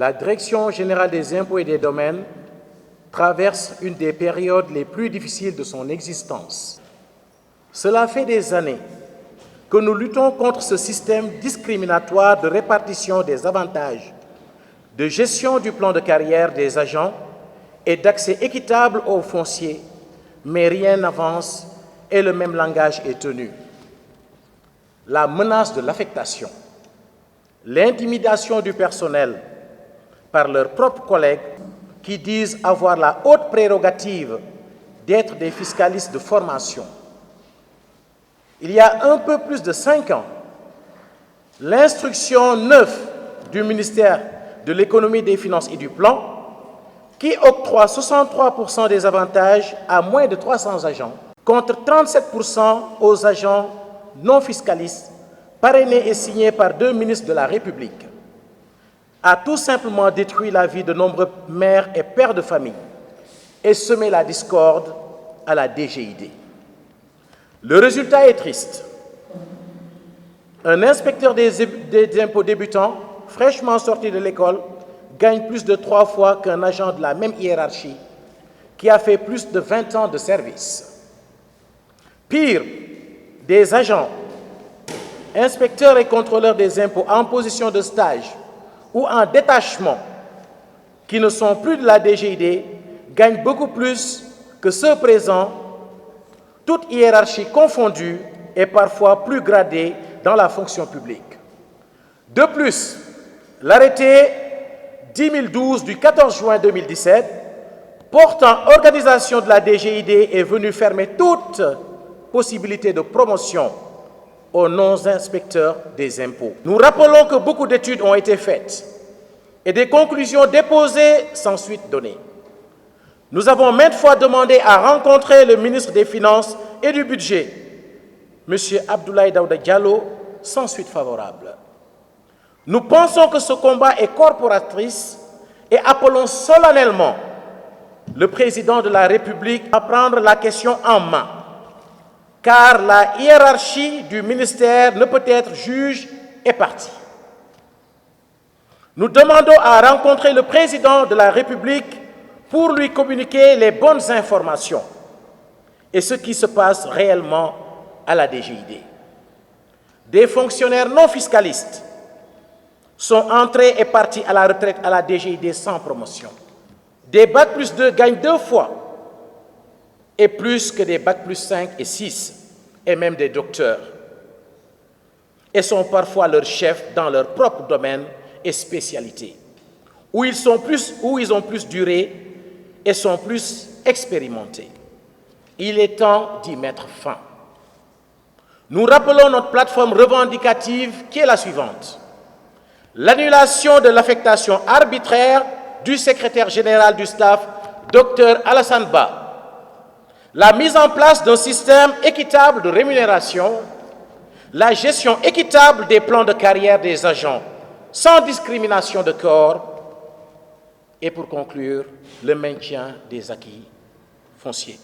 la Direction générale des impôts et des domaines traverse une des périodes les plus difficiles de son existence. Cela fait des années que nous luttons contre ce système discriminatoire de répartition des avantages, de gestion du plan de carrière des agents et d'accès équitable au foncier, mais rien n'avance et le même langage est tenu. La menace de l'affectation, l'intimidation du personnel par leurs propres collègues qui disent avoir la haute prérogative d'être des fiscalistes de formation. Il y a un peu plus de 5 ans, l'instruction 9 du ministère de l'Économie, des Finances et du Plan, qui octroie 63% des avantages à moins de 300 agents, contre 37% aux agents non fiscalistes, parrainés et signés par 2 ministres de la République, a tout simplement détruit la vie de nombreux mères et pères de famille et semé la discorde à la DGID. Le résultat est triste. Un inspecteur des impôts débutant, fraîchement sorti de l'école, gagne plus de 3 fois qu'un agent de la même hiérarchie qui a fait plus de 20 ans de service. Pire, des agents, inspecteurs et contrôleurs des impôts en position de stage ou en détachement, qui ne sont plus de la DGID, gagnent beaucoup plus que ceux présents, toute hiérarchie confondue et parfois plus gradée dans la fonction publique. De plus, l'arrêté 10 du 14 juin 2017 portant organisation de la DGID est venu fermer toute possibilité de promotion aux non-inspecteurs des impôts. Nous rappelons que beaucoup d'études ont été faites et des conclusions déposées sans suite donnée. Nous avons maintes fois demandé à rencontrer le ministre des Finances et du Budget, M. Abdoulaye Daouda Diallo, sans suite favorable. Nous pensons que ce combat est corporatrice et appelons solennellement le président de la République à prendre la question en main, car la hiérarchie du ministère ne peut être juge et partie. Nous demandons à rencontrer le président de la République pour lui communiquer les bonnes informations et ce qui se passe réellement à la DGID. Des fonctionnaires non fiscalistes sont entrés et partis à la retraite à la DGID sans promotion. Des Bac plus 2 gagnent 2 fois et plus que des Bac plus 5 et 6, et même des docteurs, et sont parfois leurs chefs dans leur propre domaine et spécialité, où ils ont plus duré et sont plus expérimentés. Il est temps d'y mettre fin. Nous rappelons notre plateforme revendicative qui est la suivante. L'annulation de l'affectation arbitraire du secrétaire général du staff, Dr Alassane Ba. La mise en place d'un système équitable de rémunération, la gestion équitable des plans de carrière des agents, sans discrimination de corps, et pour conclure, le maintien des acquis fonciers.